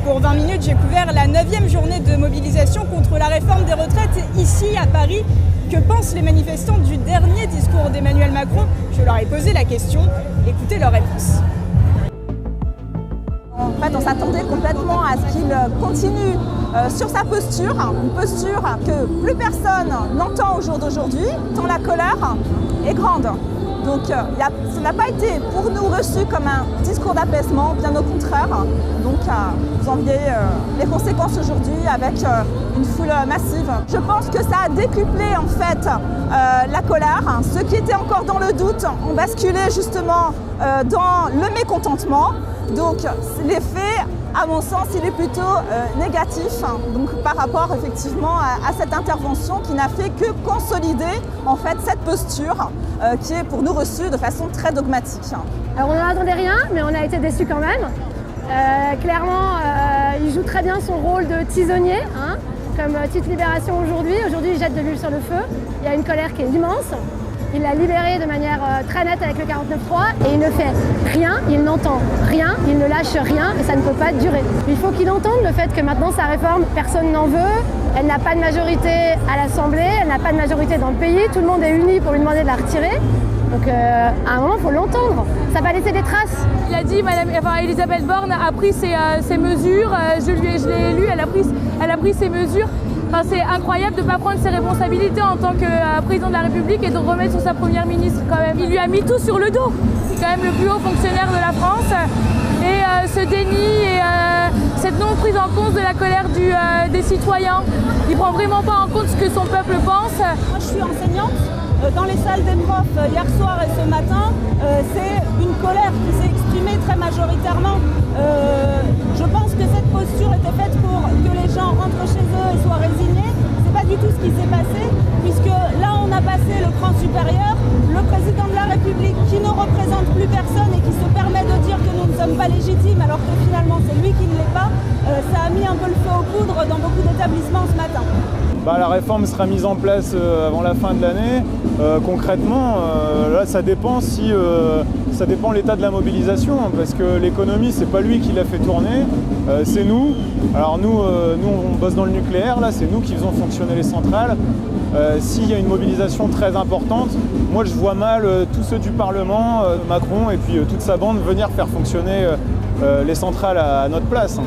Pour 20 minutes, j'ai couvert la 9e journée de mobilisation contre la réforme des retraites ici à Paris. Que pensent les manifestants du dernier discours d'Emmanuel Macron? Je leur ai posé la question. Écoutez leur réponse. En fait, on s'attendait complètement à ce qu'il continue sur sa posture, une posture que plus personne n'entend au jour d'aujourd'hui, tant la colère est grande. Donc ça n'a pas été pour nous reçu comme un discours d'apaisement, bien au contraire. Donc vous en voyez les conséquences aujourd'hui avec une foule massive. Je pense que ça a décuplé en fait la colère. Ceux qui étaient encore dans le doute ont basculé justement dans le mécontentement. Donc l'effet, à mon sens, il est plutôt négatif, donc par rapport effectivement à cette intervention qui n'a fait que consolider en fait cette posture qui est pour nous reçue de façon très dogmatique. Alors on n'en attendait rien, mais on a été déçus quand même. Clairement, il joue très bien son rôle de tisonnier, comme titre Libération aujourd'hui. Aujourd'hui, il jette de l'huile sur le feu. Il y a une colère qui est immense. Il l'a libéré de manière très nette avec le 49.3 et il ne fait rien, il n'entend rien, il ne lâche rien et ça ne peut pas durer. Il faut qu'il entende le fait que maintenant sa réforme, personne n'en veut, elle n'a pas de majorité à l'Assemblée, elle n'a pas de majorité dans le pays, tout le monde est uni pour lui demander de la retirer. Donc à un moment, il faut l'entendre, ça va laisser des traces. Il a dit, Elisabeth Borne a pris ses mesures, je l'ai lu, elle a pris ses mesures. Enfin, c'est incroyable de ne pas prendre ses responsabilités en tant que président de la République et de remettre sur sa première ministre quand même. Il lui a mis tout sur le dos. C'est quand même le plus haut fonctionnaire de la France. Et ce déni et cette non prise en compte de la colère des citoyens, il ne prend vraiment pas en compte ce que son peuple pense. Moi je suis enseignante. Dans les salles des profs hier soir et ce matin, c'est une colère qui s'est exprimée très majoritairement. Je pense que cette posture était faite pour que les gens rentrent chez eux et soient résignés. C'est pas du tout ce qui s'est passé, puisque là on a passé le cran supérieur. Le président de la République qui ne représente plus personne et qui se permet de dire que nous ne sommes pas légitimes alors que finalement c'est lui qui ne l'est pas, ça a mis un peu le feu aux poudres dans beaucoup d'établissements ce matin. La réforme sera mise en place avant la fin de l'année. Concrètement, là, ça dépend l'état de la mobilisation, parce que l'économie, c'est pas lui qui l'a fait tourner, c'est nous. Alors nous, on bosse dans le nucléaire, là, c'est nous qui faisons fonctionner les centrales. S'il y a une mobilisation très importante, moi, je vois mal tous ceux du Parlement, Macron et puis toute sa bande venir faire fonctionner les centrales à notre place.